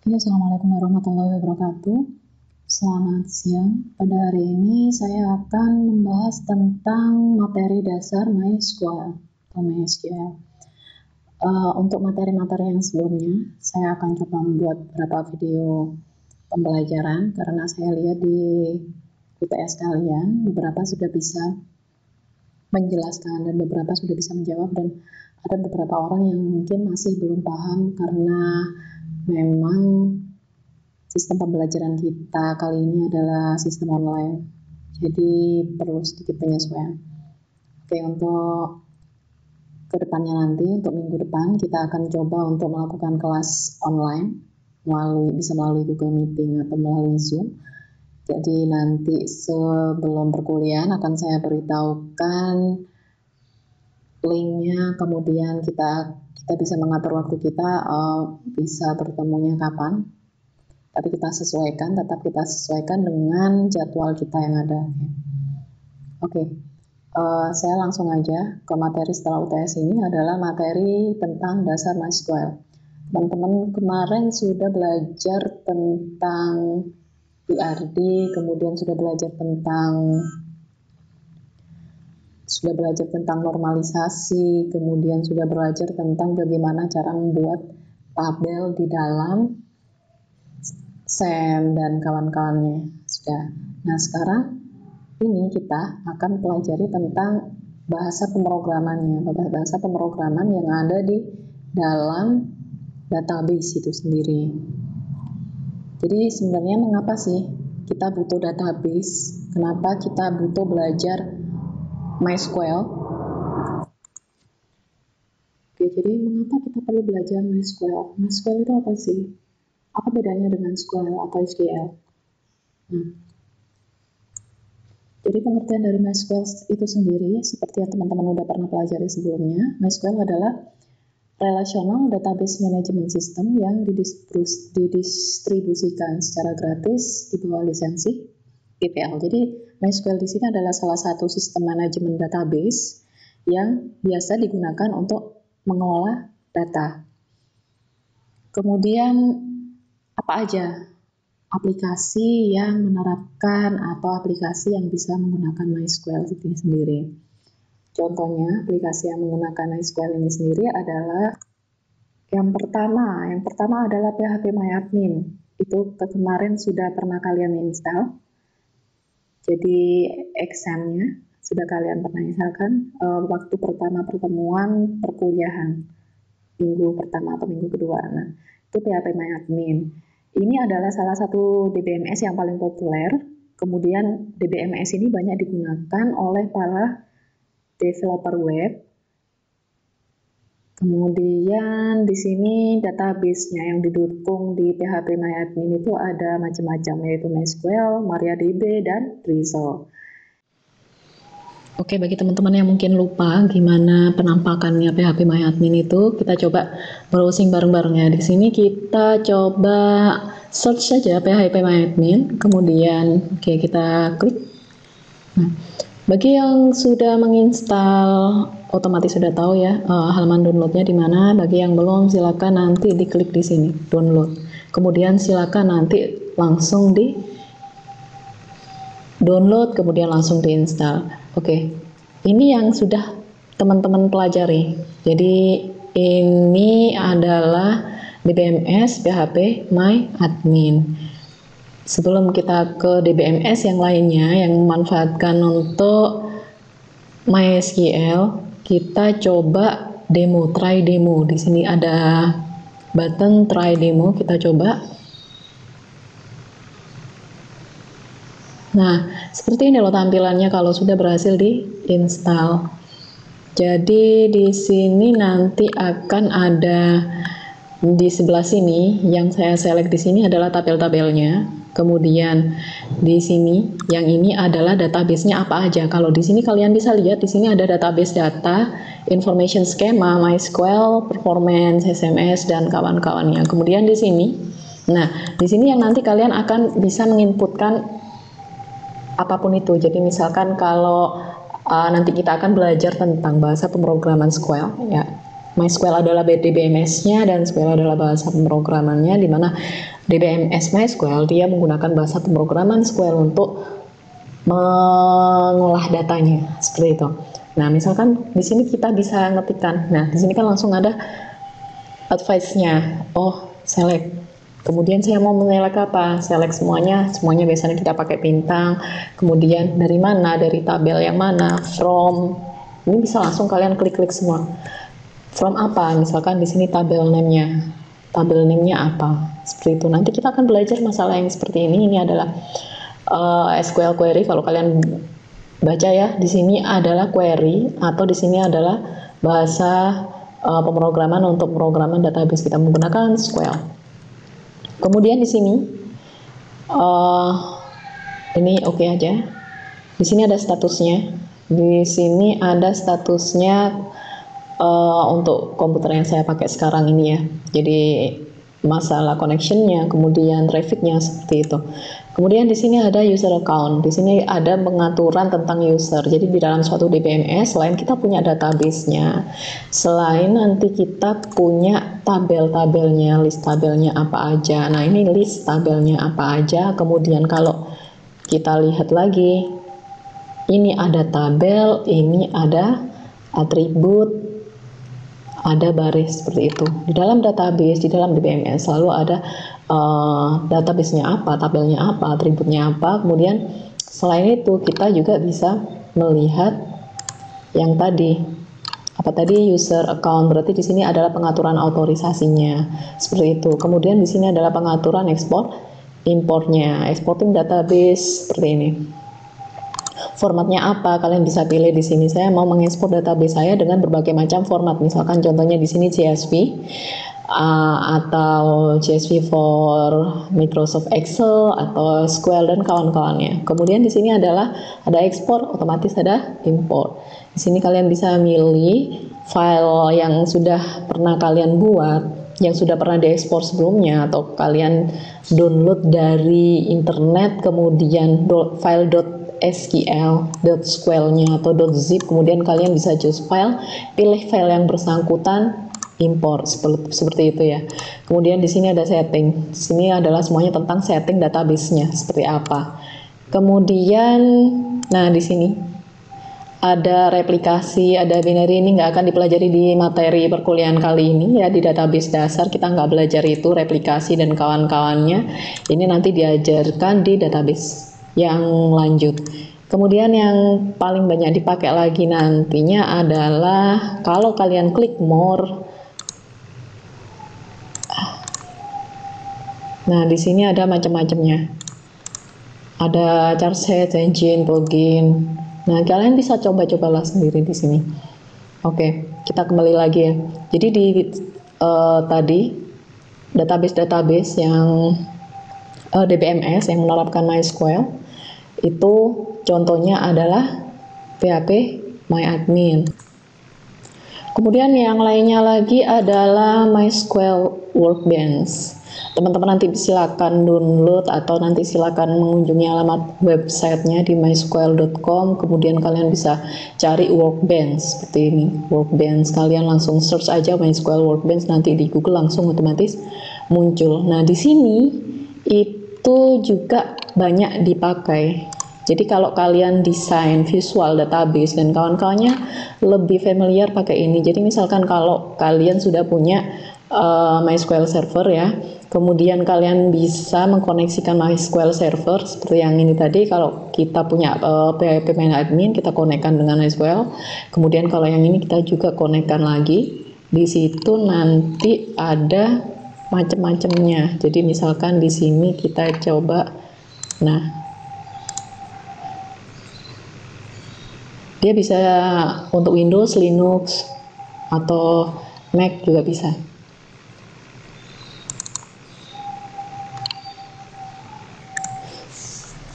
Ya, Assalamualaikum warahmatullahi wabarakatuh. Selamat siang. Pada hari ini saya akan membahas tentang materi dasar MySQL atau MySQL. Untuk materi-materi yang sebelumnya, saya akan coba membuat beberapa video pembelajaran karena saya lihat di UTS kalian beberapa sudah bisa menjelaskan dan beberapa sudah bisa menjawab, dan ada beberapa orang yang mungkin masih belum paham karena memang sistem pembelajaran kita kali ini adalah sistem online, jadi perlu sedikit penyesuaian. Oke, untuk kedepannya nanti, untuk minggu depan, kita akan coba untuk melakukan kelas online bisa melalui Google Meeting atau melalui Zoom. Jadi nanti sebelum perkuliahan akan saya beritahukan linknya, kemudian kita bisa mengatur waktu kita, bisa bertemunya kapan. Tapi tetap kita sesuaikan dengan jadwal kita yang ada. Oke. Saya langsung aja ke materi setelah UTS. Ini adalah materi tentang dasar MySQL. Teman-teman kemarin sudah belajar tentang PRD, kemudian sudah belajar tentang normalisasi, kemudian sudah belajar tentang bagaimana cara membuat tabel di dalam SEM dan kawan-kawannya. Sudah. Nah, sekarang ini kita akan pelajari tentang bahasa pemrogramannya, bahasa pemrograman yang ada di dalam database itu sendiri. Jadi sebenarnya mengapa sih kita butuh database? Kenapa kita butuh belajar MySQL? Oke, jadi mengapa kita perlu belajar MySQL? MySQL itu apa sih? Apa bedanya dengan SQL atau SQL? Nah, jadi pengertian dari MySQL itu sendiri, seperti yang teman-teman udah pernah pelajari sebelumnya, MySQL adalah Relational Database Management System yang didistribusikan secara gratis di bawah lisensi GPL. Jadi MySQL di sini adalah salah satu sistem manajemen database yang biasa digunakan untuk mengelola data. Kemudian apa aja aplikasi yang menerapkan atau aplikasi yang bisa menggunakan MySQL itu sendiri? Contohnya, aplikasi yang menggunakan MySQL ini sendiri adalah yang pertama adalah PHPMyAdmin. Itu kemarin sudah pernah kalian install. Jadi exam-nya sudah kalian pernah installkan waktu pertama pertemuan perkuliahan, minggu pertama atau minggu kedua. Nah, itu PHPMyAdmin. Ini adalah salah satu DBMS yang paling populer. Kemudian DBMS ini banyak digunakan oleh para developer web. Kemudian di sini database-nya yang didukung di PHPMyAdmin itu ada macam-macam, yaitu MySQL, MariaDB, dan Drizzle. Oke, bagi teman-teman yang mungkin lupa gimana penampakannya PHPMyAdmin itu, kita coba browsing bareng-bareng ya. Di sini kita coba search saja PHPMyAdmin, kemudian kita klik. Nah, bagi yang sudah menginstal otomatis sudah tahu ya halaman downloadnya di mana. Bagi yang belum, silakan nanti diklik di sini download. Kemudian silakan nanti langsung di download, kemudian langsung diinstal. Oke, ini yang sudah teman-teman pelajari. Jadi ini adalah DBMS PHPMyAdmin. Sebelum kita ke DBMS yang lainnya yang memanfaatkan untuk MySQL, kita coba try demo. Di sini ada button try demo, kita coba. Nah, seperti ini loh tampilannya kalau sudah berhasil diinstal. Jadi di sini nanti akan ada di sebelah sini, yang saya select di sini adalah tabel-tabelnya. Kemudian di sini yang ini adalah database-nya apa aja. Kalau di sini kalian bisa lihat di sini ada database data, information schema, MySQL, performance, SMS, dan kawan-kawannya. Kemudian di sini, nah di sini yang nanti kalian akan bisa menginputkan apapun itu. Jadi misalkan kalau nanti kita akan belajar tentang bahasa pemrograman SQL ya. MySQL adalah DBMS-nya dan SQL adalah bahasa pemrogramannya, di mana DBMS MySQL dia menggunakan bahasa pemrograman SQL untuk mengolah datanya seperti itu. Nah, misalkan di sini kita bisa ngetikkan. Nah, di sini kan langsung ada advice-nya. Oh, select. Kemudian saya mau menyelek apa? Select semuanya. Semuanya biasanya kita pakai bintang. Kemudian dari mana? Dari tabel yang mana? From. Ini bisa langsung kalian klik-klik semua. From apa? Misalkan di sini tabel name-nya. Tabel name-nya apa? Seperti itu. Nanti kita akan belajar masalah yang seperti ini. Ini adalah SQL query. Kalau kalian baca ya, di sini adalah query atau di sini adalah bahasa pemrograman untuk pemrograman database, kita menggunakan SQL. Kemudian di sini ini oke aja. Di sini ada statusnya. Di sini ada statusnya untuk komputer yang saya pakai sekarang ini ya. Jadi masalah connectionnya, kemudian trafficnya seperti itu. Kemudian di sini ada user account. Di sini ada pengaturan tentang user. Jadi di dalam suatu DBMS, selain kita punya database-nya, selain nanti kita punya tabel-tabelnya, list tabelnya apa aja. Nah, ini list tabelnya apa aja. Kemudian kalau kita lihat lagi, ini ada tabel, ini ada atribut, ada baris seperti itu. Di dalam database, di dalam DBMS selalu ada database-nya apa, tabelnya apa, atributnya apa. Kemudian selain itu kita juga bisa melihat yang tadi. Apa tadi? User account. Berarti di sini adalah pengaturan autorisasinya. Seperti itu. Kemudian di sini adalah pengaturan ekspor importnya. Exporting database seperti ini. Formatnya apa? Kalian bisa pilih di sini. Saya mau mengekspor database saya dengan berbagai macam format. Misalkan contohnya di sini CSV atau CSV for Microsoft Excel atau SQL dan kawan-kawannya. Kemudian di sini adalah ada ekspor, otomatis ada import. Di sini kalian bisa milih file yang sudah pernah kalian buat, yang sudah pernah diekspor sebelumnya, atau kalian download dari internet, kemudian file .sql, .sql-nya atau .zip, kemudian kalian bisa choose file, pilih file yang bersangkutan, import seperti itu ya. Kemudian di sini ada setting. Di sini adalah semuanya tentang setting database-nya seperti apa. Kemudian, nah di sini ada replikasi, ada binary. Ini nggak akan dipelajari di materi perkuliahan kali ini ya, di database dasar kita nggak belajar itu replikasi dan kawan-kawannya. Ini nanti diajarkan di database yang lanjut. Kemudian yang paling banyak dipakai lagi nantinya adalah kalau kalian klik more. Nah, di sini ada macam-macamnya. Ada chart set, engine, plugin. Nah, kalian bisa coba-cobalah sendiri di sini. Oke, kita kembali lagi ya. Jadi di tadi database-database yang DBMS yang menerapkan MySQL itu contohnya adalah PHP MyAdmin. Kemudian yang lainnya lagi adalah MySQL Workbench. Teman-teman nanti silakan download atau nanti silakan mengunjungi alamat websitenya di mysql.com. Kemudian kalian bisa cari Workbench seperti ini, Workbench. Kalian langsung search aja MySQL Workbench, nanti di Google langsung otomatis muncul. Nah, di sini itu juga banyak dipakai. Jadi kalau kalian desain visual database dan kawan-kawannya lebih familiar pakai ini. Jadi misalkan kalau kalian sudah punya MySQL server ya, kemudian kalian bisa mengkoneksikan MySQL server seperti yang ini tadi. Kalau kita punya PHP MyAdmin, kita konekkan dengan MySQL. Kemudian kalau yang ini kita juga konekkan lagi. Di situ nanti ada macam-macamnya. Jadi misalkan di sini kita coba, nah dia bisa untuk Windows, Linux, atau Mac juga bisa.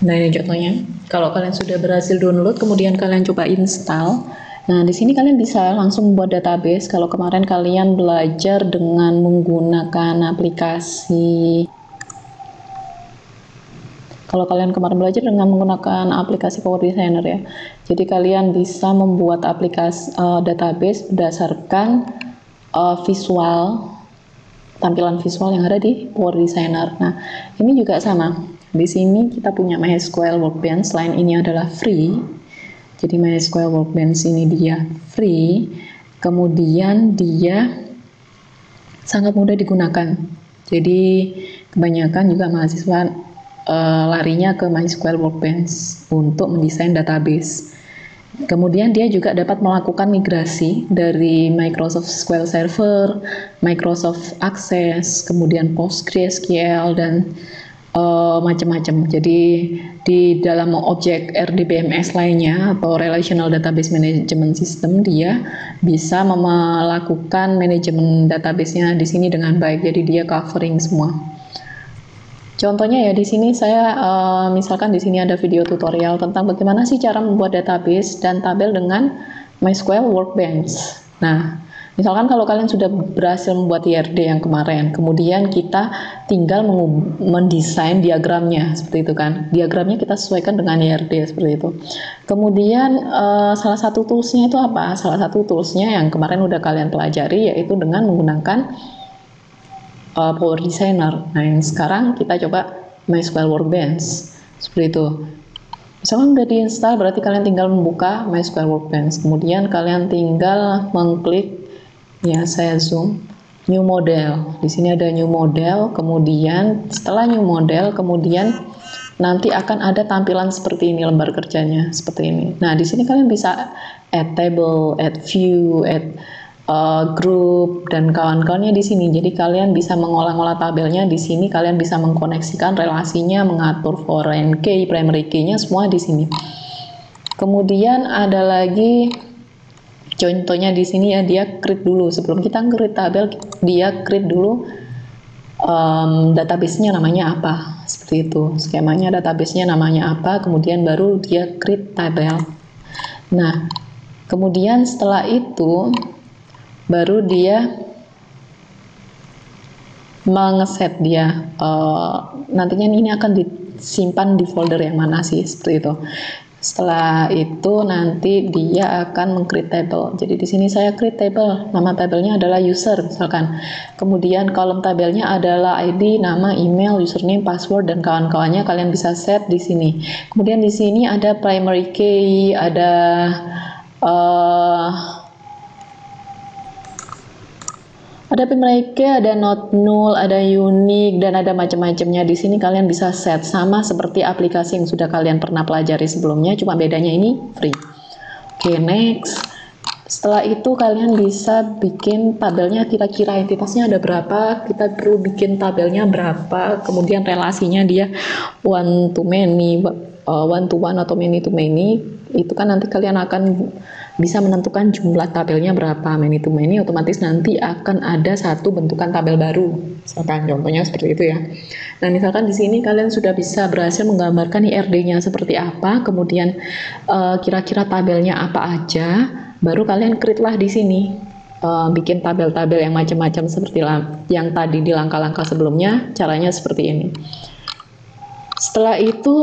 Nah, ini contohnya. Kalau kalian sudah berhasil download, kemudian kalian coba install. Nah, di sini kalian bisa langsung membuat database. Kalau kemarin kalian belajar dengan menggunakan aplikasi, Power Designer ya. Jadi kalian bisa membuat aplikasi database berdasarkan visual, tampilan visual yang ada di Power Designer. Nah, ini juga sama. Di sini kita punya MySQL Workbench. Selain ini adalah free. Jadi MySQL Workbench ini dia free. Kemudian dia sangat mudah digunakan. Jadi kebanyakan juga mahasiswa larinya ke MySQL Workbench untuk mendesain database. Kemudian dia juga dapat melakukan migrasi dari Microsoft SQL Server, Microsoft Access, kemudian PostgreSQL dan macam-macam. Jadi di dalam objek RDBMS lainnya atau Relational Database Management System, dia bisa melakukan manajemen database-nya di sini dengan baik. Jadi dia covering semua. Contohnya ya di sini saya misalkan di sini ada video tutorial tentang bagaimana sih cara membuat database dan tabel dengan MySQL Workbench. Nah, misalkan kalau kalian sudah berhasil membuat IRD yang kemarin, kemudian kita tinggal mendesain diagramnya seperti itu kan. Diagramnya kita sesuaikan dengan IRD seperti itu. Kemudian salah satu toolsnya itu apa? Salah satu toolsnya yang kemarin udah kalian pelajari yaitu dengan menggunakan Power Designer. Nah, yang sekarang kita coba MySQL Workbench seperti itu. Misalkan udah diinstal, berarti kalian tinggal membuka MySQL Workbench. Kemudian kalian tinggal mengklik, ya saya zoom, New Model. Di sini ada New Model. Kemudian setelah New Model, kemudian nanti akan ada tampilan seperti ini lembar kerjanya seperti ini. Nah, di sini kalian bisa add table, add view, add grup dan kawan-kawannya di sini. Jadi kalian bisa mengolah-olah tabelnya di sini. Kalian bisa mengkoneksikan relasinya, mengatur foreign key, primary key-nya semua di sini. Kemudian ada lagi contohnya di sini ya, dia create dulu sebelum kita create tabel, dia create dulu database-nya namanya apa, seperti itu. Skemanya database-nya namanya apa, kemudian baru dia create tabel. Nah, kemudian setelah itu baru dia mengeset dia nantinya ini akan disimpan di folder yang mana sih, seperti itu. Setelah itu nanti dia akan meng-create table. Jadi di sini saya create table, nama tabelnya adalah user misalkan. Kemudian kolom tabelnya adalah ID, nama, email, username, password dan kawan-kawannya kalian bisa set di sini. Kemudian di sini ada primary key, ada primary key, ada not null, ada unique, dan ada macam-macamnya. Di sini kalian bisa set sama seperti aplikasi yang sudah kalian pernah pelajari sebelumnya, cuma bedanya ini free. Oke, next. Setelah itu kalian bisa bikin tabelnya, kira-kira entitasnya ada berapa, kita perlu bikin tabelnya berapa, kemudian relasinya dia one to many, one to one atau many to many. Itu kan nanti kalian akan bisa menentukan jumlah tabelnya berapa, many to many, otomatis nanti akan ada satu bentukan tabel baru. Misalkan contohnya seperti itu ya. Nah, misalkan di sini kalian sudah bisa berhasil menggambarkan IRD-nya seperti apa, kemudian kira-kira tabelnya apa aja, baru kalian create lah di sini. Bikin tabel-tabel yang macam-macam seperti yang tadi di langkah-langkah sebelumnya, caranya seperti ini. Setelah itu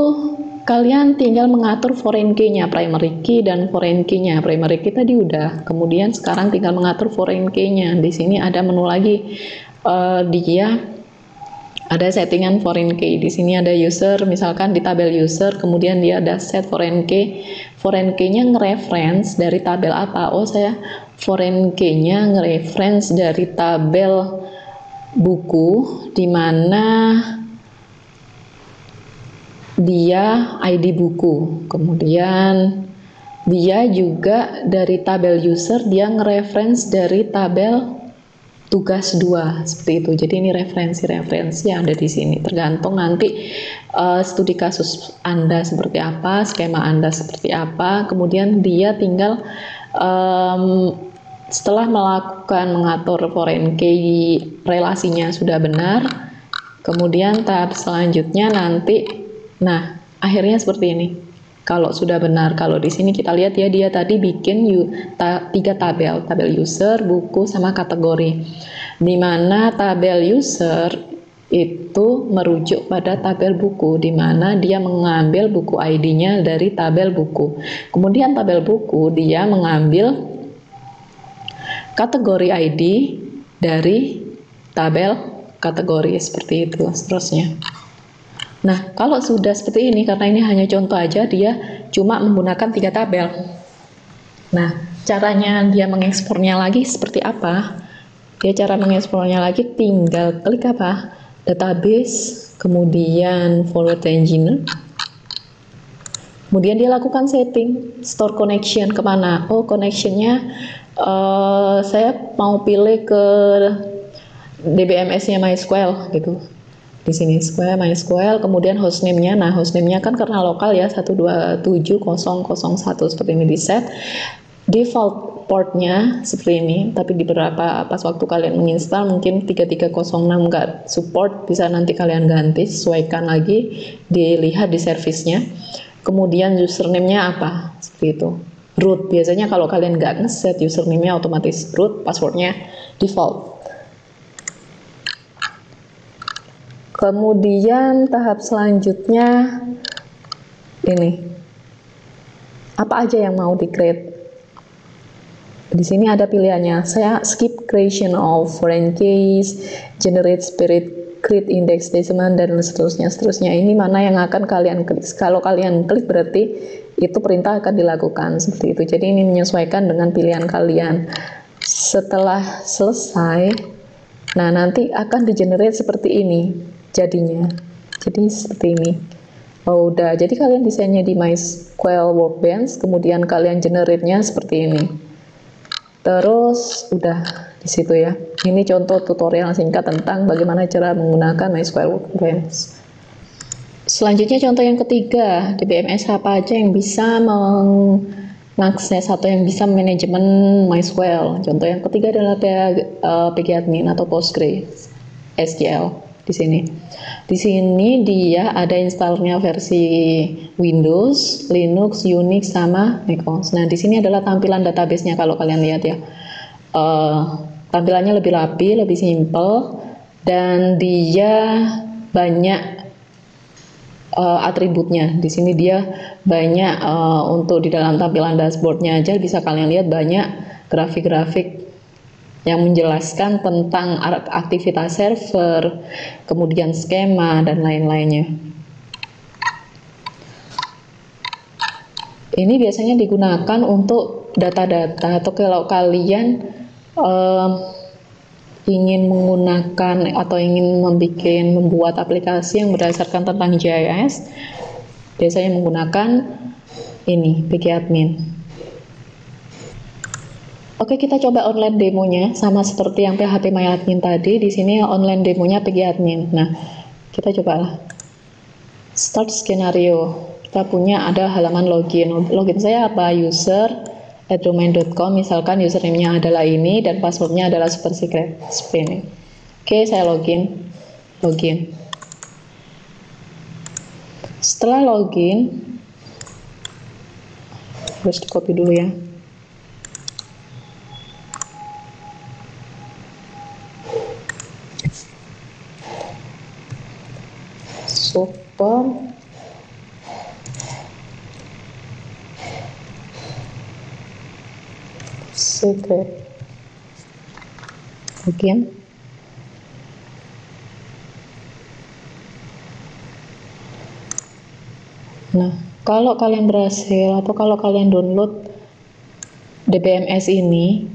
kalian tinggal mengatur foreign key-nya, primary key dan foreign key-nya. Primary key tadi udah, kemudian sekarang tinggal mengatur foreign key-nya. Di sini ada menu lagi, dia ada settingan foreign key. Di sini ada user, misalkan di tabel user, kemudian dia ada set foreign key. Foreign key-nya nge-reference dari tabel apa? Oh, saya foreign key-nya nge-reference dari tabel buku, di mana dia ID buku. Kemudian dia juga dari tabel user, dia nge-reference dari tabel tugas 2 seperti itu. Jadi ini referensi-referensi yang ada di sini. Tergantung nanti studi kasus Anda seperti apa, skema Anda seperti apa. Kemudian dia tinggal setelah melakukan mengatur foreign key, relasinya sudah benar. Kemudian tahap selanjutnya nanti, nah akhirnya seperti ini. Kalau sudah benar, kalau di sini kita lihat ya, dia tadi bikin 3 tabel, tabel user, buku, sama kategori. Di mana tabel user itu merujuk pada tabel buku, di mana dia mengambil buku ID-nya dari tabel buku. Kemudian tabel buku dia mengambil kategori ID dari tabel kategori seperti itu seterusnya. Nah, kalau sudah seperti ini, karena ini hanya contoh aja, dia cuma menggunakan 3 tabel. Nah, caranya dia mengekspornya lagi seperti apa? Dia cara mengekspornya lagi tinggal klik apa? Database, kemudian forward engine. Kemudian dia lakukan setting, store connection kemana? Oh, connectionnya saya mau pilih ke DBMS-nya MySQL gitu. Di sini MySQL, kemudian hostname-nya. Nah, hostname-nya kan karena lokal ya, 127.0.0.1 seperti ini di set. Default portnya seperti ini, tapi di beberapa pas waktu kalian menginstal mungkin 3306 nggak support, bisa nanti kalian ganti, sesuaikan lagi, dilihat di servisnya. Kemudian username-nya apa? Seperti itu. Root, biasanya kalau kalian nggak ngeset username-nya otomatis root, passwordnya default. Kemudian tahap selanjutnya ini, apa aja yang mau di-create? Di sini ada pilihannya. Saya skip creation of foreign keys, generate spirit, create index statement, dan seterusnya. Ini mana yang akan kalian klik? Kalau kalian klik berarti itu perintah akan dilakukan seperti itu. Jadi ini menyesuaikan dengan pilihan kalian. Setelah selesai, nah nanti akan di-generate seperti ini jadinya. Jadi seperti ini. Oh, udah. Jadi kalian desainnya di MySQL Workbench, kemudian kalian generate-nya seperti ini. Terus udah di situ ya. Ini contoh tutorial singkat tentang bagaimana cara menggunakan MySQL Workbench. Selanjutnya contoh yang ketiga, DBMS apa aja yang bisa mengakses atau yang bisa manajemen MySQL. Contoh yang ketiga adalah pgadmin atau PostgreSQL. Di sini dia ada installernya versi Windows, Linux, Unix, sama macOS. Nah, di sini adalah tampilan database-nya kalau kalian lihat ya. Tampilannya lebih rapi, lebih simple, dan dia banyak atributnya. Di sini dia banyak untuk di dalam tampilan dashboard-nya aja bisa kalian lihat banyak grafik-grafik yang menjelaskan tentang aktivitas server, kemudian skema, dan lain-lainnya. Ini biasanya digunakan untuk data-data, atau kalau kalian ingin menggunakan atau ingin membuat aplikasi yang berdasarkan tentang GIS, biasanya menggunakan ini, pgadmin. Oke, kita coba online demonya sama seperti yang phpMyAdmin tadi. Di sini online demonya pgadmin. Nah, kita cobalah. Start skenario. Kita punya ada halaman login. Login saya apa? user@domain.com. Misalkan username-nya adalah ini dan passwordnya adalah super secret seperti ini. Oke, saya login. Setelah login, harus di copy dulu ya. Super secret login. Nah, kalau kalian berhasil atau kalau kalian download DBMS ini,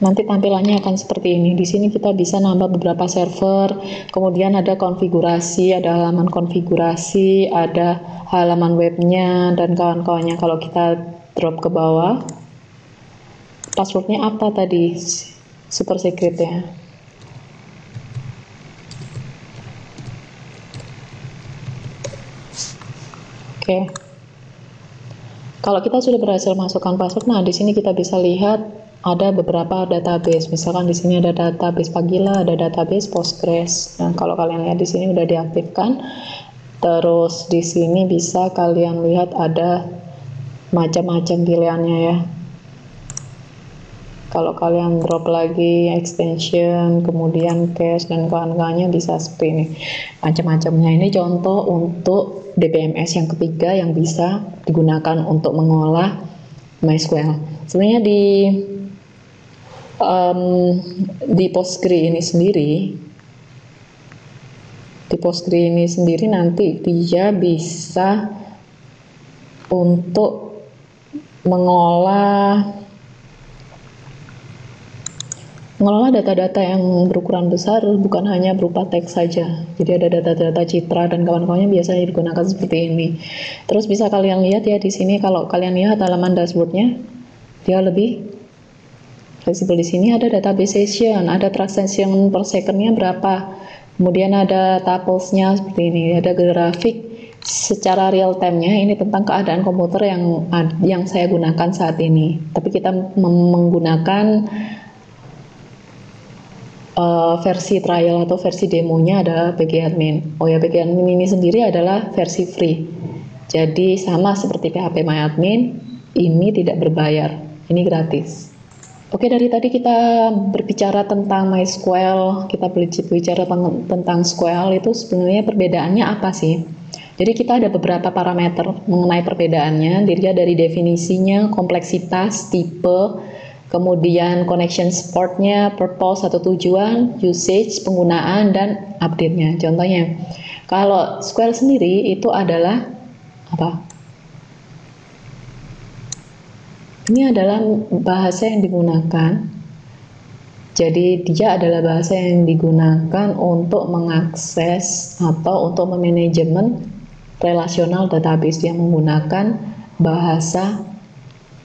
nanti tampilannya akan seperti ini. Di sini kita bisa nambah beberapa server, kemudian ada konfigurasi, ada halaman konfigurasi, ada halaman webnya, dan kawan-kawannya. Kalau kita drop ke bawah, passwordnya apa tadi? Super secret ya. Oke. Kalau kita sudah berhasil masukkan password, nah di sini kita bisa lihat ada beberapa database. Misalkan di sini ada database Pagila, ada database Postgres. Nah, kalau kalian lihat di sini udah diaktifkan. Terus di sini bisa kalian lihat ada macam-macam pilihannya ya. Kalau kalian drop lagi extension, kemudian cache dan kawan-kawannya bisa seperti ini. Macam-macamnya. Ini contoh untuk DBMS yang ketiga yang bisa digunakan untuk mengolah MySQL. Sebenarnya di Di Postgre ini sendiri nanti dia bisa untuk mengelola data-data yang berukuran besar, bukan hanya berupa teks saja. Jadi ada data-data citra dan kawan-kawannya biasanya digunakan seperti ini. Terus bisa kalian lihat ya di sini, kalau kalian lihat halaman dashboardnya, dia lebih fleksibel. Di sini ada database session, ada transaction per secondnya berapa, kemudian ada tuplesnya seperti ini, ada grafik secara real time-nya. Ini tentang keadaan komputer yang saya gunakan saat ini. Tapi kita menggunakan versi trial atau versi demonya adalah PG Admin. Oh ya, PG Admin ini sendiri adalah versi free. Jadi sama seperti PHP MyAdmin, ini tidak berbayar, ini gratis. Oke, dari tadi kita berbicara tentang MySQL, kita berbicara tentang SQL, itu sebenarnya perbedaannya apa sih? Jadi kita ada beberapa parameter mengenai perbedaannya, dilihat dari definisinya, kompleksitas, tipe, kemudian connection supportnya, purpose atau tujuan, usage, penggunaan, dan update-nya. Contohnya, kalau SQL sendiri itu adalah apa? Ini adalah bahasa yang digunakan. Jadi dia adalah bahasa yang digunakan untuk mengakses atau untuk memanajemen relational database. Dia menggunakan bahasa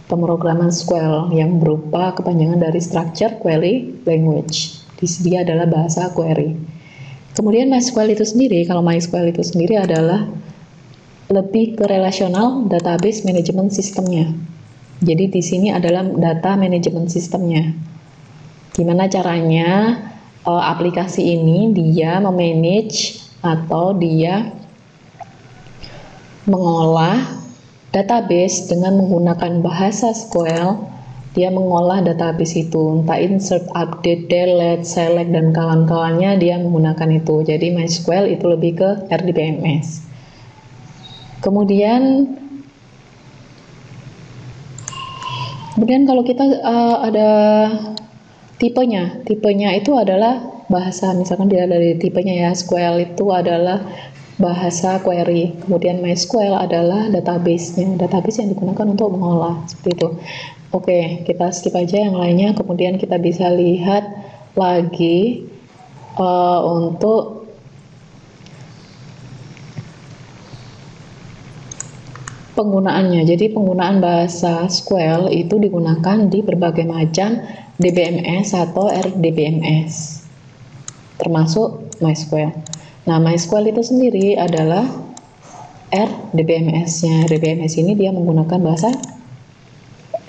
pemrograman SQL yang berupa kepanjangan dari structure, query, language. Dia adalah bahasa query. Kemudian MySQL itu sendiri, kalau MySQL itu sendiri adalah lebih ke relational database management systemnya. Jadi di sini adalah data management systemnya. Gimana caranya aplikasi ini dia memanage atau dia mengolah database dengan menggunakan bahasa SQL. Dia mengolah database itu, entah insert, update, delete, select, dan kawan-kawannya dia menggunakan itu. Jadi MySQL itu lebih ke RDBMS. Kemudian kalau kita ada tipenya itu adalah bahasa, misalkan dia dari tipenya ya, SQL itu adalah bahasa query, kemudian MySQL adalah database yang digunakan untuk mengolah, seperti itu. Oke, kita skip aja yang lainnya, kemudian kita bisa lihat lagi untuk penggunaannya. Jadi penggunaan bahasa SQL itu digunakan di berbagai macam DBMS atau RDBMS, termasuk MySQL. Nah, MySQL itu sendiri adalah RDBMS-nya. RDBMS ini dia menggunakan bahasa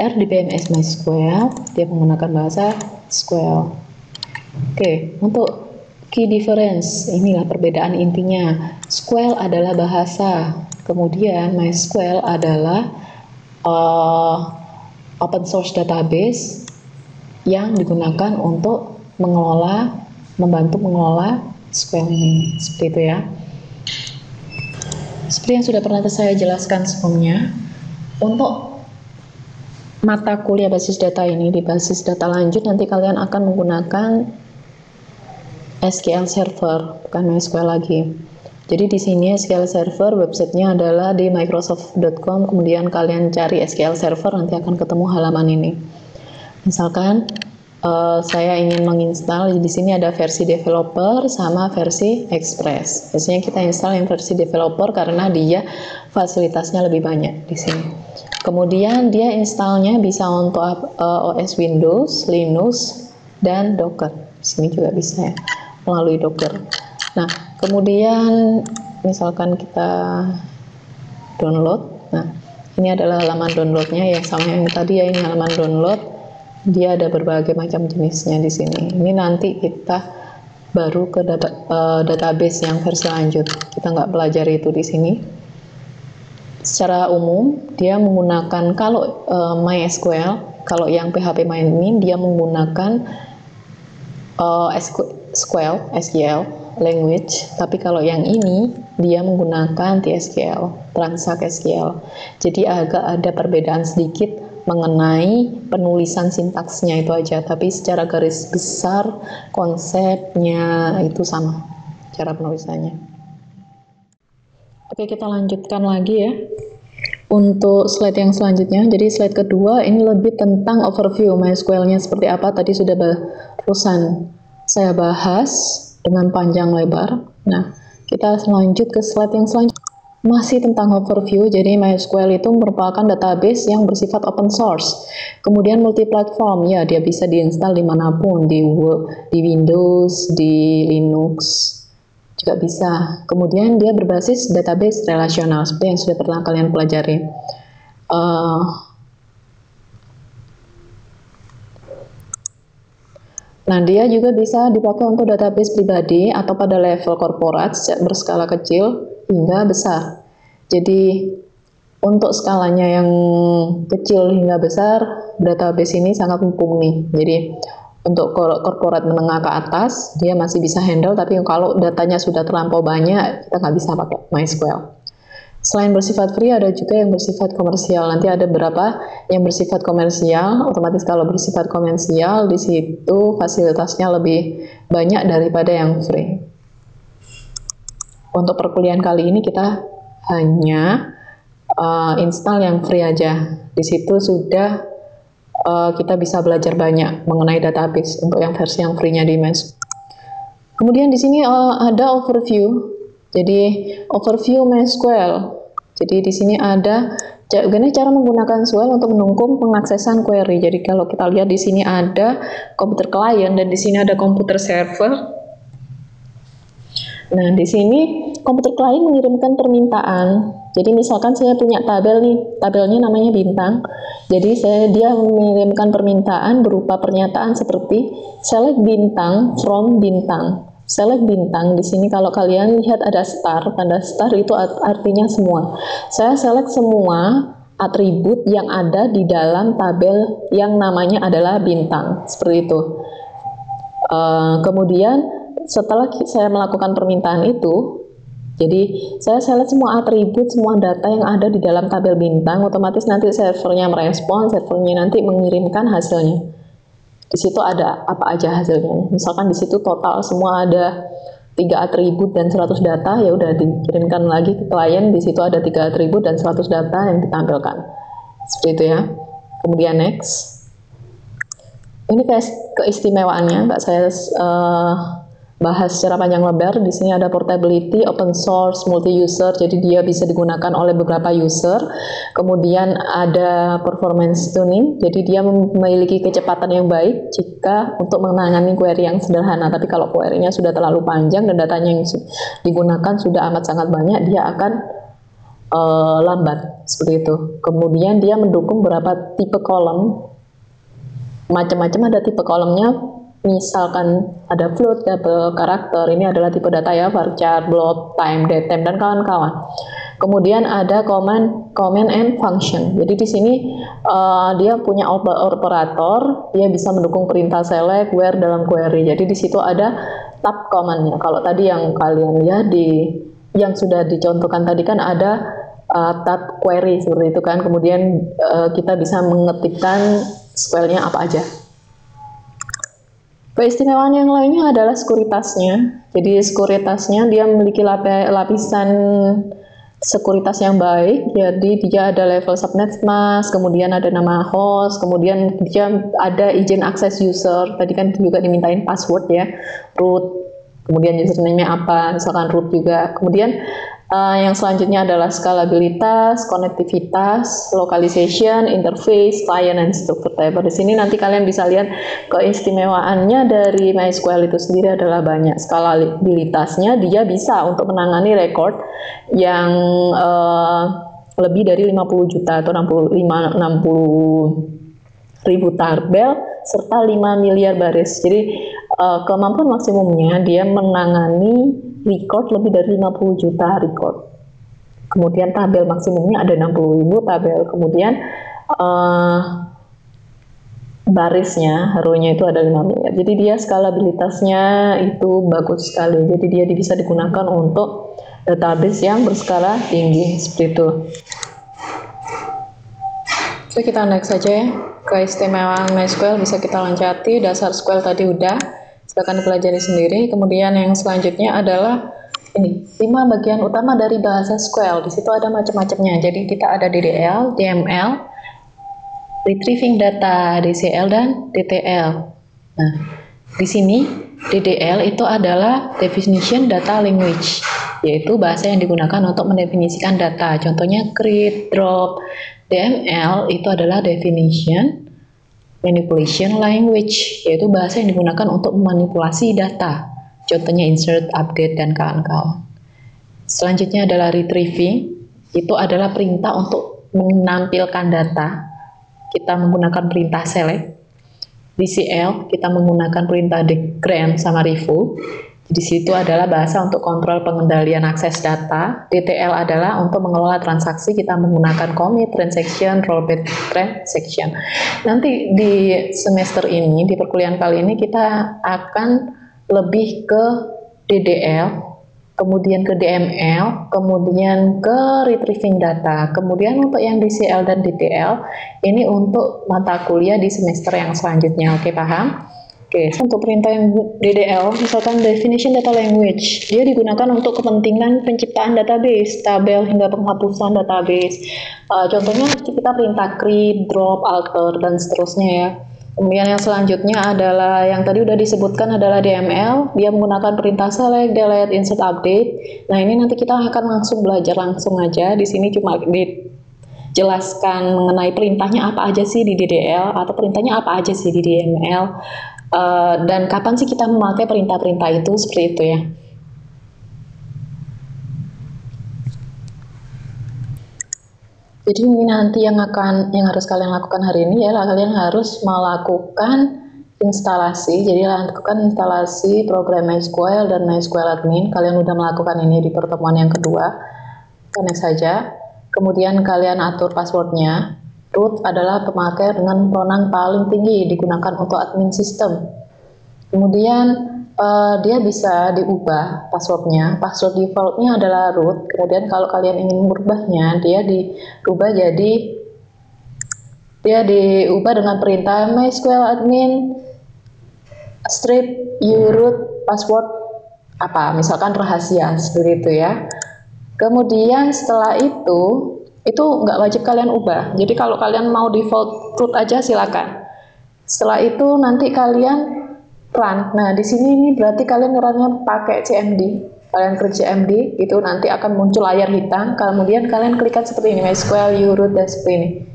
RDBMS MySQL, dia menggunakan bahasa SQL. Oke, untuk key difference, inilah perbedaan intinya. SQL adalah bahasa, kemudian MySQL adalah open source database yang digunakan untuk membantu mengelola SQL ini, seperti itu ya. Seperti yang sudah pernah saya jelaskan sebelumnya, untuk mata kuliah basis data ini di basis data lanjut nanti kalian akan menggunakan SQL Server, bukan MySQL lagi. Jadi di sini SQL Server websitenya adalah di microsoft.com, kemudian kalian cari SQL Server, nanti akan ketemu halaman ini. Misalkan saya ingin menginstal, di sini ada versi developer sama versi express. Biasanya kita install yang versi developer karena dia fasilitasnya lebih banyak di sini. Kemudian dia installnya bisa untuk OS Windows, Linux, dan Docker. Di sini juga bisa ya, melalui Docker. Nah, kemudian misalkan kita download. Nah, ini adalah halaman downloadnya ya, sama yang tadi ya, ini halaman download. Dia ada berbagai macam jenisnya di sini. Ini nanti kita baru ke database yang versi lanjut. Kita nggak pelajari itu di sini. Secara umum dia menggunakan, kalau MySQL, kalau yang PHP MyAdmin dia menggunakan SQL language, tapi kalau yang ini dia menggunakan TSQL, Transact SQL. Jadi agak ada perbedaan sedikit mengenai penulisan sintaksnya itu aja, tapi secara garis besar konsepnya itu sama cara penulisannya. Oke, kita lanjutkan lagi ya. Untuk slide yang selanjutnya, jadi slide kedua ini lebih tentang overview MySQL-nya seperti apa. Tadi sudah barusan saya bahas dengan panjang lebar. Nah, kita lanjut ke slide yang selanjutnya. Masih tentang overview, jadi MySQL itu merupakan database yang bersifat open source. Kemudian multi-platform, ya dia bisa diinstal dimanapun, di Windows, di Linux, juga bisa. Kemudian dia berbasis database relasional seperti yang sudah pernah kalian pelajari. Nah, dia juga bisa dipakai untuk database pribadi atau pada level korporat berskala kecil hingga besar. Jadi untuk skalanya yang kecil hingga besar, database ini sangat mumpuni. Jadi untuk korporat menengah ke atas, dia masih bisa handle, tapi kalau datanya sudah terlampau banyak, kita nggak bisa pakai MySQL. Selain bersifat free, ada juga yang bersifat komersial. Nanti ada beberapa yang bersifat komersial, otomatis kalau bersifat komersial, di situ fasilitasnya lebih banyak daripada yang free. Untuk perkuliahan kali ini kita hanya install yang free aja. Di situ sudah kita bisa belajar banyak mengenai database untuk yang versi yang free-nya di MySQL. Kemudian di sini ada overview. Jadi overview MySQL. Jadi di sini ada bagaimana cara menggunakan SQL untuk mendukung pengaksesan query. Jadi kalau kita lihat di sini ada komputer klien dan di sini ada komputer server. Nah, di sini komputer klien mengirimkan permintaan. Jadi misalkan saya punya tabel nih, tabelnya namanya bintang. Jadi dia mengirimkan permintaan berupa pernyataan seperti select bintang from bintang. Select bintang, di sini kalau kalian lihat ada star, tanda star itu artinya semua. Saya select semua atribut yang ada di dalam tabel yang namanya adalah bintang, seperti itu. Kemudian setelah saya melakukan permintaan itu, jadi saya select semua atribut, semua data yang ada di dalam tabel bintang, otomatis nanti servernya merespon, servernya nanti mengirimkan hasilnya. Di situ ada apa aja hasilnya. Misalkan di situ total semua ada 3 atribut dan 100 data, ya udah dikirimkan lagi ke klien. Di situ ada 3 atribut dan 100 data yang ditampilkan. Seperti itu ya. Kemudian next. Ini keistimewaannya, nggak saya bahas secara panjang lebar. Di sini ada portability, open source, multi-user, jadi dia bisa digunakan oleh beberapa user. Kemudian ada performance tuning, jadi dia memiliki kecepatan yang baik jika untuk menangani query yang sederhana. Tapi kalau query-nya sudah terlalu panjang dan datanya yang digunakan sudah amat sangat banyak, dia akan lambat, seperti itu. Kemudian dia mendukung beberapa tipe kolom, macam-macam ada tipe kolomnya. Misalkan ada float, double karakter, ini adalah tipe data ya, varchar, blob, time, datetime, dan kawan-kawan. Kemudian ada command and function. Jadi di sini dia punya operator, dia bisa mendukung perintah select, where dalam query. Jadi di situ ada tab command-nya. Kalau tadi yang kalian lihat yang sudah dicontohkan tadi kan ada tab query seperti itu kan. Kemudian kita bisa mengetikkan SQL-nya apa aja. Keistimewaan yang lainnya adalah sekuritasnya. Jadi sekuritasnya dia memiliki lapisan sekuritas yang baik. Jadi dia ada level subnet mask, kemudian ada nama host, kemudian dia ada izin akses user. Tadi kan juga dimintain password ya, root, kemudian username-nya apa, misalkan root juga. Kemudian yang selanjutnya adalah skalabilitas, konektivitas, localization, interface, client, and structure type. Di sini nanti kalian bisa lihat keistimewaannya dari MySQL itu sendiri adalah banyak. Skalabilitasnya dia bisa untuk menangani record yang lebih dari 50 juta atau 60 ribu tabel serta 5 miliar baris. Jadi kemampuan maksimumnya dia menangani record lebih dari 50 juta record. Kemudian tabel maksimumnya ada 60.000 tabel. Kemudian barisnya, row-nya itu ada 5 miliar. Jadi dia skalabilitasnya itu bagus sekali. Jadi dia bisa digunakan untuk database yang berskala tinggi seperti itu. So kita next saja ya. Keistimewaan MySQL bisa kita loncati, dasar SQL tadi udah, silakan dipelajari sendiri. Kemudian yang selanjutnya adalah ini 5 bagian utama dari bahasa SQL. Di situ ada macam-macamnya. Jadi kita ada DDL, DML, retrieving data, DCL dan DTL. Nah, di sini DDL itu adalah definition data language, yaitu bahasa yang digunakan untuk mendefinisikan data. Contohnya create, drop. DML itu adalah definition manipulation language, yaitu bahasa yang digunakan untuk memanipulasi data. Contohnya insert, update, dan kawan-kawan. Selanjutnya adalah retrieving, itu adalah perintah untuk menampilkan data. Kita menggunakan perintah select. DCL, kita menggunakan perintah decrement sama revo. Di situ adalah bahasa untuk kontrol pengendalian akses data. DTL adalah untuk mengelola transaksi, kita menggunakan commit, transaction, rollback transaction. Nanti di semester ini, di perkuliahan kali ini kita akan lebih ke DDL, kemudian ke DML, kemudian ke retrieving data. Kemudian untuk yang DCL dan DTL, ini untuk mata kuliah di semester yang selanjutnya. Oke, paham? Oke, untuk perintah yang DDL, misalkan definition data language, dia digunakan untuk kepentingan penciptaan database, tabel hingga penghapusan database. Contohnya kita perintah create, drop, alter, dan seterusnya ya. Kemudian yang selanjutnya adalah yang tadi udah disebutkan adalah DML, dia menggunakan perintah select, delete, insert, update. Nah ini nanti kita akan langsung belajar langsung aja. Di sini cuma dijelaskan mengenai perintahnya apa aja sih di DDL atau perintahnya apa aja sih di DML. Dan kapan sih kita memakai perintah-perintah itu, seperti itu ya. Jadi ini nanti yang harus kalian lakukan hari ini ya, kalian harus melakukan instalasi. Jadi lakukan instalasi program MySQL dan MySQL admin. Kalian udah melakukan ini di pertemuan yang kedua. Connect saja. Kemudian kalian atur passwordnya. Root adalah pemakai dengan pronoun paling tinggi, digunakan untuk admin sistem. Kemudian dia bisa diubah passwordnya. Password defaultnya adalah root. Kemudian kalau kalian ingin merubahnya, dia diubah dengan perintah MySQL admin strip uroot password apa, misalkan rahasia, seperti itu ya. Kemudian setelah itu nggak wajib kalian ubah. Jadi kalau kalian mau default root aja silakan. Setelah itu nanti kalian run. Nah di sini ini berarti kalian runnya pakai CMD. Kalian klik CMD itu nanti akan muncul layar hitam. Kemudian kalian klikkan seperti ini MySQL uroot dan seperti ini.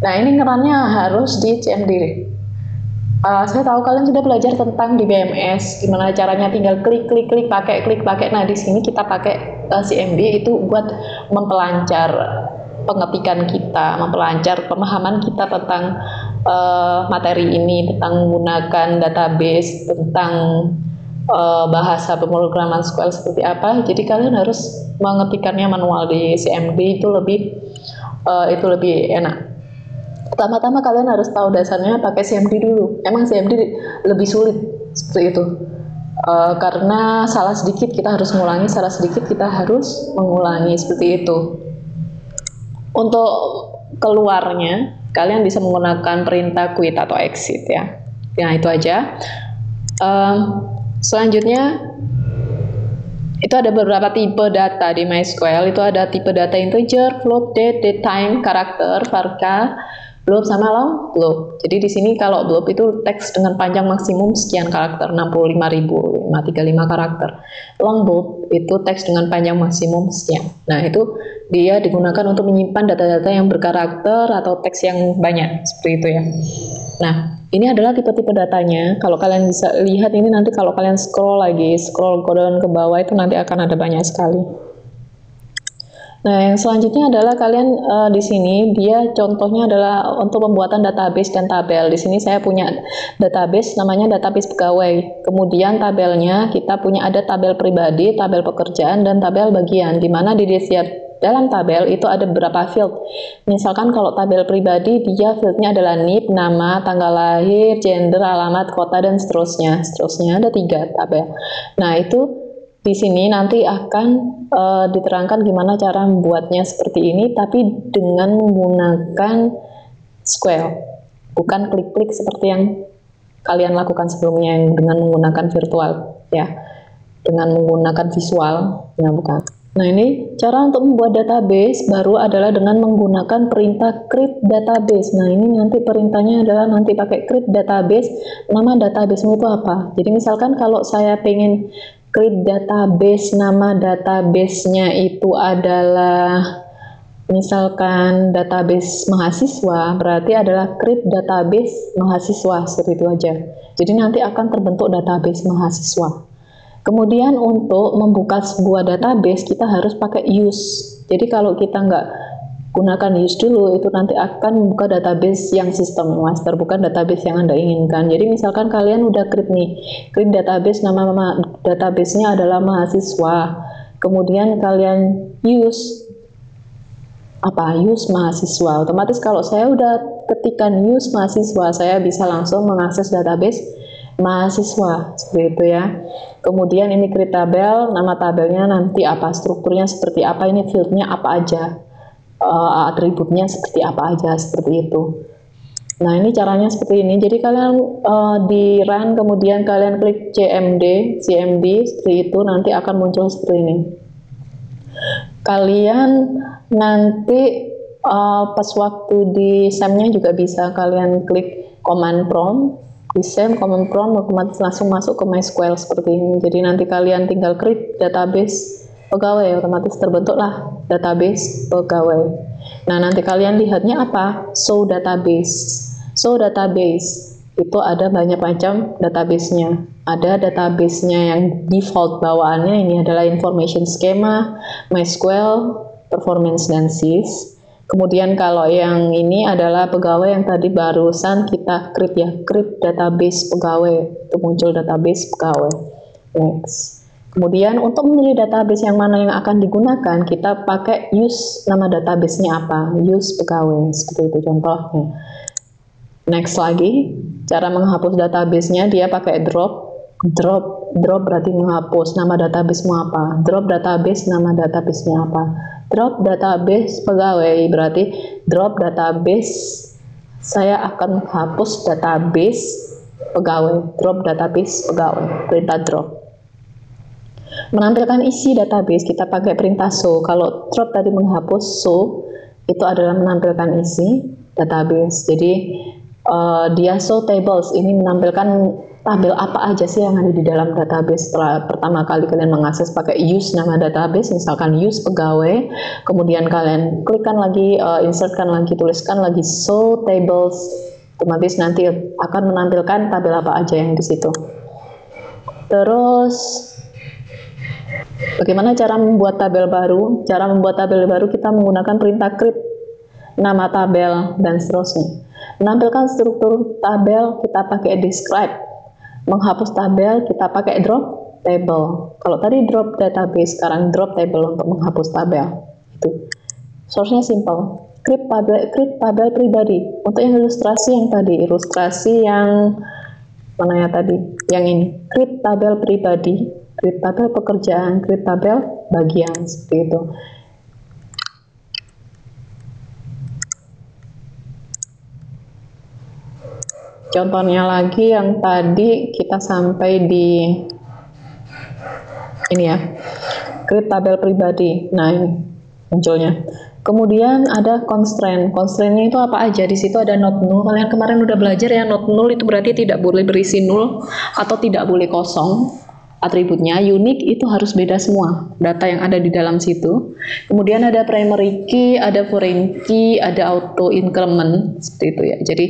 Nah ini ngerannya harus di CMD. Saya tahu kalian sudah belajar tentang di BMS gimana caranya, tinggal klik pakai. Nah di sini kita pakai CMD itu buat mempelancar pengetikan kita, mempelancar pemahaman kita tentang materi ini, tentang menggunakan database, tentang bahasa pemrograman SQL seperti apa. Jadi kalian harus mengetikkannya manual di CMD, itu lebih enak. Pertama-tama kalian harus tahu dasarnya pakai CMD dulu. Emang CMD lebih sulit seperti itu. Karena salah sedikit kita harus mengulangi, salah sedikit kita harus mengulangi, seperti itu. Untuk keluarnya, kalian bisa menggunakan perintah quit atau exit ya. Nah itu aja. Selanjutnya, itu ada beberapa tipe data di MySQL. Itu ada tipe data integer, float, date, datetime, karakter, varchar, blob sama long blob. Jadi di sini kalau blob itu teks dengan panjang maksimum sekian karakter, 65.535 karakter. Long blob itu teks dengan panjang maksimum sekian. Nah, itu dia digunakan untuk menyimpan data-data yang berkarakter atau teks yang banyak, seperti itu ya. Nah, ini adalah tipe-tipe datanya. Kalau kalian bisa lihat ini nanti kalau kalian scroll ke down ke bawah itu nanti akan ada banyak sekali. Nah, yang selanjutnya adalah kalian di sini dia contohnya adalah untuk pembuatan database dan tabel. Di sini saya punya database namanya database pegawai. Kemudian tabelnya kita punya ada tabel pribadi, tabel pekerjaan, dan tabel bagian. Di mana di setiap dalam tabel itu ada beberapa field. Misalkan kalau tabel pribadi dia fieldnya adalah NIP, nama, tanggal lahir, gender, alamat, kota, dan seterusnya. Seterusnya ada 3 tabel. Nah, itu di sini nanti akan diterangkan gimana cara membuatnya seperti ini, tapi dengan menggunakan SQL, bukan klik-klik seperti yang kalian lakukan sebelumnya yang dengan menggunakan virtual ya, dengan menggunakan visual ya, bukan. Nah, ini cara untuk membuat database baru adalah dengan menggunakan perintah create database. Nah, ini nanti perintahnya adalah nanti pakai create database. Nama database-mu itu apa? Jadi misalkan kalau saya pengen create database, nama database-nya itu adalah misalkan database mahasiswa, berarti adalah create database mahasiswa, seperti itu aja. Jadi nanti akan terbentuk database mahasiswa. Kemudian untuk membuka sebuah database kita harus pakai use. Jadi kalau kita nggak gunakan use dulu, itu nanti akan membuka database yang sistem master, bukan database yang Anda inginkan. Jadi misalkan kalian udah create database, nama database-nya adalah mahasiswa. Kemudian kalian use use mahasiswa, otomatis kalau saya udah ketikkan use mahasiswa, saya bisa langsung mengakses database mahasiswa, seperti itu ya. Kemudian ini create tabel, nama tabelnya nanti apa, strukturnya seperti apa, ini fieldnya apa aja, atributnya seperti apa aja, seperti itu. Nah, ini caranya seperti ini. Jadi kalian di run, kemudian kalian klik cmd seperti itu, nanti akan muncul seperti ini. Kalian nanti pas waktu di SAM-nya juga bisa kalian klik command prompt, di SAM command prompt otomatis langsung masuk ke MySQL seperti ini. Jadi nanti kalian tinggal create database pegawai, otomatis terbentuklah database pegawai. Nah, nanti kalian lihatnya apa? Show database. Show database itu ada banyak macam database-nya. Ada database-nya yang default bawaannya, ini adalah information schema, MySQL, performance, dan sys. Kemudian kalau yang ini adalah pegawai yang tadi barusan kita create ya, create database pegawai, itu muncul database pegawai. Next. Kemudian untuk memilih database yang mana yang akan digunakan, kita pakai use nama database-nya apa, use pegawai, seperti itu contohnya. Next lagi, cara menghapus database-nya dia pakai drop berarti menghapus, nama database-mu apa, drop database, nama database-nya apa, drop database pegawai, berarti drop database, saya akan menghapus database pegawai, drop database pegawai, perintah drop. Menampilkan isi database, kita pakai perintah show. Kalau drop tadi menghapus, show itu adalah menampilkan isi database. Jadi dia show tables, ini menampilkan tabel apa aja sih yang ada di dalam database. Setelah pertama kali kalian mengakses pakai use nama database, misalkan use pegawai, kemudian kalian klikkan lagi, insertkan lagi, tuliskan lagi show tables, otomatis nanti akan menampilkan tabel apa aja yang di situ. Terus bagaimana cara membuat tabel baru? Cara membuat tabel baru kita menggunakan perintah create nama tabel dan seterusnya. Menampilkan struktur tabel kita pakai describe. Menghapus tabel kita pakai drop table. Kalau tadi drop database, sekarang drop table untuk menghapus tabel. Itu source-nya simple. Create tabel pribadi. Untuk yang ilustrasi yang tadi, ilustrasi yang mana ya tadi? Yang ini. Create tabel pribadi, create tabel pekerjaan, create tabel bagian, seperti itu. Contohnya lagi yang tadi kita sampai di ini ya, create tabel pribadi. Nah, ini munculnya. Kemudian ada constraint. Constraint-nya itu apa aja? Di situ ada not null. Kalian kemarin udah belajar ya, not null itu berarti tidak boleh berisi null atau tidak boleh kosong. Atributnya unique itu harus beda semua data yang ada di dalam situ. Kemudian ada primary key, ada foreign key, ada auto increment, seperti itu ya. Jadi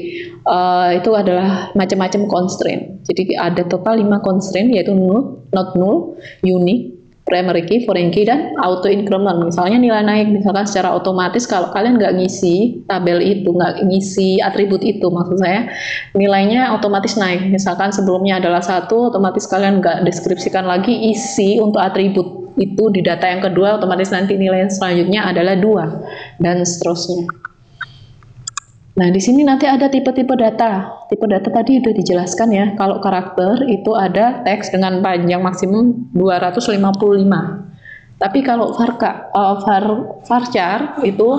itu adalah macam-macam constraint. Jadi ada total 5 constraint, yaitu null, not null, unique, primary key, foreign key, dan auto increment. Misalnya nilai naik, misalkan secara otomatis kalau kalian nggak ngisi tabel itu, nggak ngisi atribut itu, maksud saya nilainya otomatis naik. Misalkan sebelumnya adalah 1, otomatis kalian nggak deskripsikan lagi isi untuk atribut itu di data yang kedua, otomatis nanti nilai selanjutnya adalah 2 dan seterusnya. Nah, di sini nanti ada tipe-tipe data. Tipe data tadi udah dijelaskan ya. Kalau karakter itu ada teks dengan panjang maksimum 255. Tapi kalau varchar itu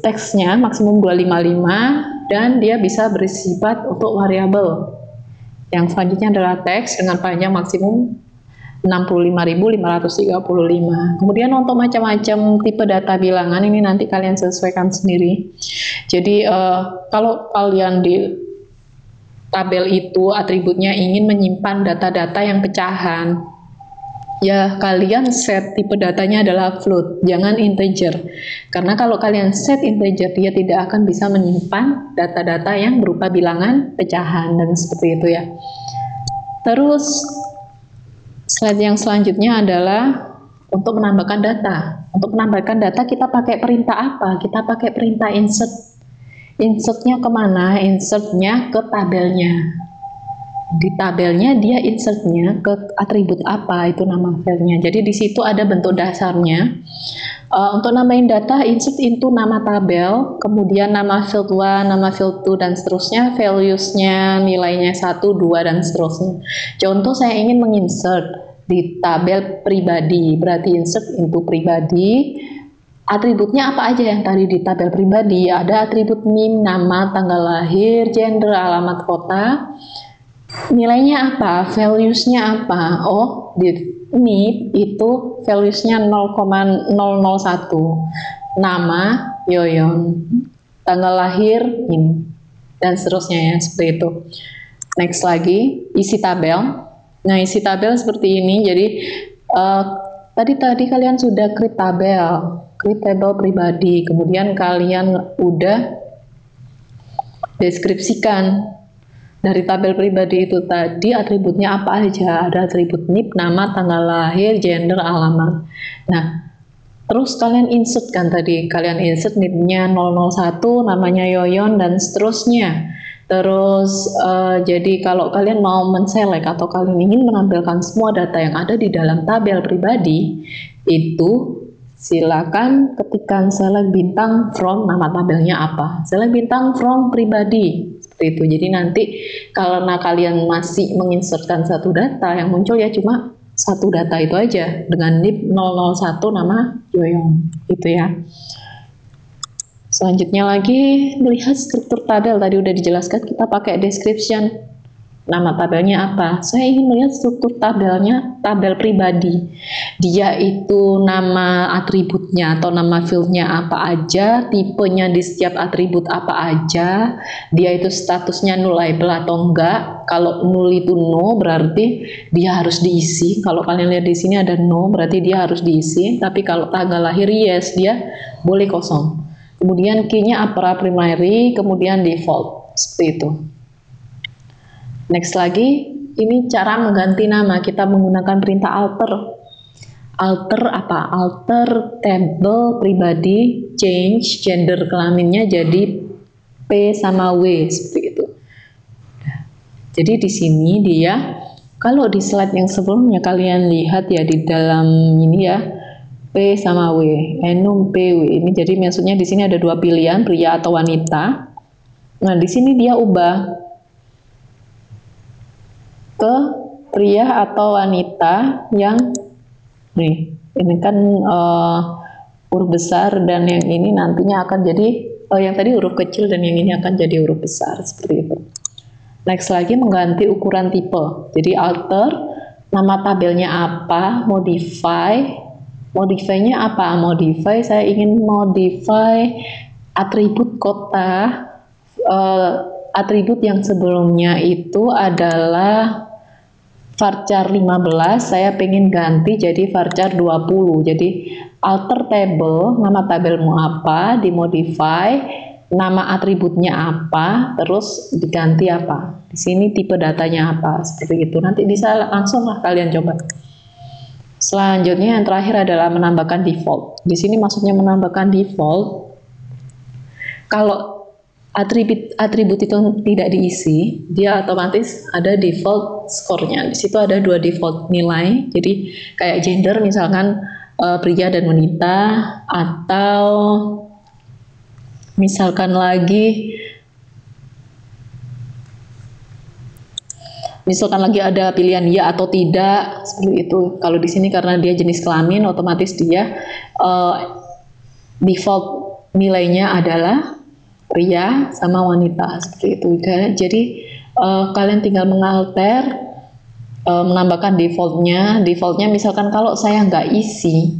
teksnya maksimum 255 dan dia bisa bersifat untuk variabel. Yang selanjutnya adalah teks dengan panjang maksimum 65.535. Kemudian untuk macam-macam tipe data bilangan ini nanti kalian sesuaikan sendiri. Jadi kalau kalian di tabel itu atributnya ingin menyimpan data-data yang pecahan, ya kalian set tipe datanya adalah float, jangan integer. Karena kalau kalian set integer, dia tidak akan bisa menyimpan data-data yang berupa bilangan pecahan dan seperti itu ya. Terus slide yang selanjutnya adalah untuk menambahkan data. Untuk menambahkan data kita pakai perintah apa? Kita pakai perintah insert. Insertnya kemana? Insertnya ke tabelnya. Di tabelnya dia insertnya ke atribut apa, itu nama filenya. Jadi di situ ada bentuk dasarnya. Untuk nambahin data, insert into nama tabel, kemudian nama field 1, nama field 2, dan seterusnya, values-nya, nilainya 1, 2, dan seterusnya. Contoh saya ingin menginsert di tabel pribadi, berarti insert into pribadi. Atributnya apa aja yang tadi di tabel pribadi? Ada atribut NIM, nama, tanggal lahir, gender, alamat kota. Nilainya apa? Values-nya apa? Oh, di NIP itu values-nya 0,001. Nama Yoyon, tanggal lahir ini, dan seterusnya ya, seperti itu. Next lagi, isi tabel. Nah, isi tabel seperti ini. Jadi tadi kalian sudah create tabel pribadi, kemudian kalian udah deskripsikan dari tabel pribadi itu tadi atributnya apa aja. Ada atribut NIP, nama, tanggal lahir, gender, alamat. Nah, terus kalian insert kan tadi, kalian insert NIP-nya 001, namanya Yoyon, dan seterusnya. Terus jadi kalau kalian mau menselect atau kalian ingin menampilkan semua data yang ada di dalam tabel pribadi, itu silakan ketikkan select bintang from nama tabelnya apa. Select bintang from pribadi. Itu. Jadi nanti karena kalian masih menginsertkan satu data, yang muncul ya cuma satu data itu aja dengan NIP 001 nama Yoyon gitu ya. Selanjutnya lagi melihat struktur tabel, tadi udah dijelaskan kita pakai description. Nama tabelnya apa? Saya ingin melihat struktur tabelnya, tabel pribadi. Dia itu nama atributnya atau nama fieldnya apa aja, tipenya di setiap atribut apa aja, dia itu statusnya nullable atau enggak. Kalau null itu no, berarti dia harus diisi. Kalau kalian lihat di sini ada no, berarti dia harus diisi. Tapi kalau tanggal lahir yes, dia boleh kosong. Kemudian key-nya apa primary, kemudian default, seperti itu. Next lagi, ini cara mengganti nama. Kita menggunakan perintah alter. Alter apa? Alter table pribadi, change gender kelaminnya jadi P sama W, seperti itu. Jadi di sini dia, kalau di slide yang sebelumnya kalian lihat ya di dalam ini ya, P sama W, enum PW. Ini jadi maksudnya di sini ada dua pilihan, pria atau wanita. Nah, di sini dia ubah ke pria atau wanita yang nih, ini kan huruf besar dan yang ini nantinya akan jadi yang tadi huruf kecil dan yang ini akan jadi huruf besar, seperti itu. Next lagi mengganti ukuran tipe. Jadi alter nama tabelnya apa, modify-nya apa? Modify, saya ingin modify atribut kota. Atribut yang sebelumnya itu adalah varchar 15, saya pengen ganti jadi varchar 20. Jadi alter table, nama tabelmu apa, dimodify, nama atributnya apa, terus diganti apa. Di sini tipe datanya apa, seperti itu. Nanti bisa langsung lah kalian coba. Selanjutnya yang terakhir adalah menambahkan default. Di sini maksudnya menambahkan default. Kalau atribut itu tidak diisi, dia otomatis ada default skornya. Di situ ada dua default nilai. Jadi kayak gender misalkan pria dan wanita, atau misalkan lagi misalkan lagi ada pilihan ya atau tidak seperti itu. Kalau di sini karena dia jenis kelamin, otomatis dia default nilainya adalah pria sama wanita seperti itu. Jadi kalian tinggal mengalter, menambahkan defaultnya misalkan kalau saya nggak isi,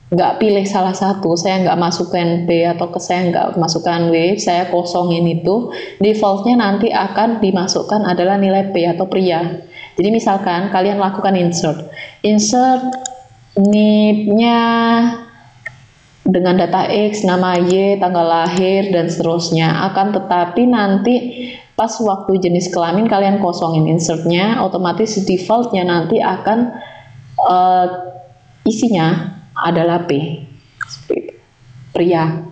nggak pilih salah satu, saya nggak masukkan B atau saya nggak masukkan W, saya kosongin itu, defaultnya nanti akan dimasukkan adalah nilai P atau pria. Jadi misalkan kalian lakukan insert NIP-nya dengan data X, nama Y, tanggal lahir, dan seterusnya. Akan tetapi nanti pas waktu jenis kelamin kalian kosongin insertnya, otomatis defaultnya nanti akan isinya adalah P, pria.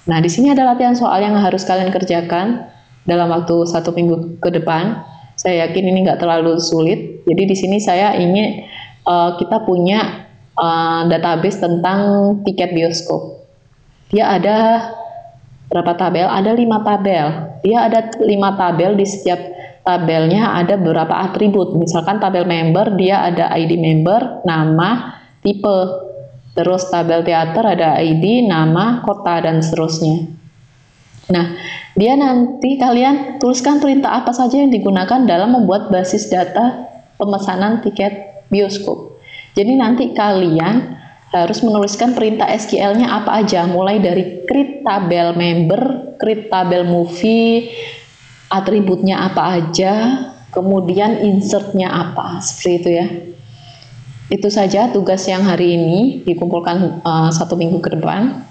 Nah, di sini ada latihan soal yang harus kalian kerjakan dalam waktu 1 minggu ke depan. Saya yakin ini nggak terlalu sulit. Jadi di sini saya ingin kita punya database tentang tiket bioskop. Dia ada berapa tabel? Ada 5 tabel. Dia ada 5 tabel, di setiap tabelnya ada beberapa atribut. Misalkan tabel member, dia ada ID member, nama, tipe. Terus tabel teater ada ID, nama, kota, dan seterusnya. Nah, dia nanti kalian tuliskan perintah apa saja yang digunakan dalam membuat basis data pemesanan tiket bioskop. Jadi nanti kalian harus menuliskan perintah SQL-nya apa aja, mulai dari create tabel member, create tabel movie, atributnya apa aja, kemudian insert-nya apa, seperti itu ya. Itu saja tugas yang hari ini dikumpulkan 1 minggu ke depan.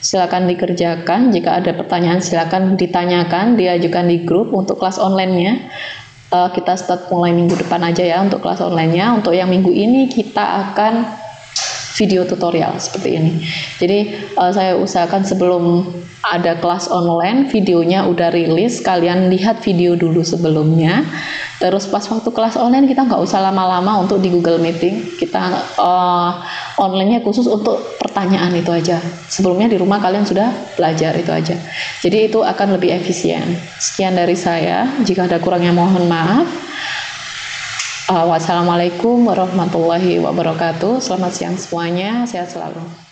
Silakan dikerjakan. Jika ada pertanyaan silakan ditanyakan, diajukan di grup. Untuk kelas online-nya kita start mulai minggu depan aja ya untuk kelas online-nya. Untuk yang minggu ini kita akan video tutorial seperti ini. Jadi saya usahakan sebelum ada kelas online videonya udah rilis, kalian lihat video dulu sebelumnya. Terus pas waktu kelas online kita nggak usah lama-lama untuk di Google Meeting, kita online-nya khusus untuk pertanyaan itu aja. Sebelumnya di rumah kalian sudah belajar itu aja. Jadi itu akan lebih efisien. Sekian dari saya, jika ada kurangnya mohon maaf. Wassalamualaikum warahmatullahi wabarakatuh. Selamat siang semuanya, sehat selalu.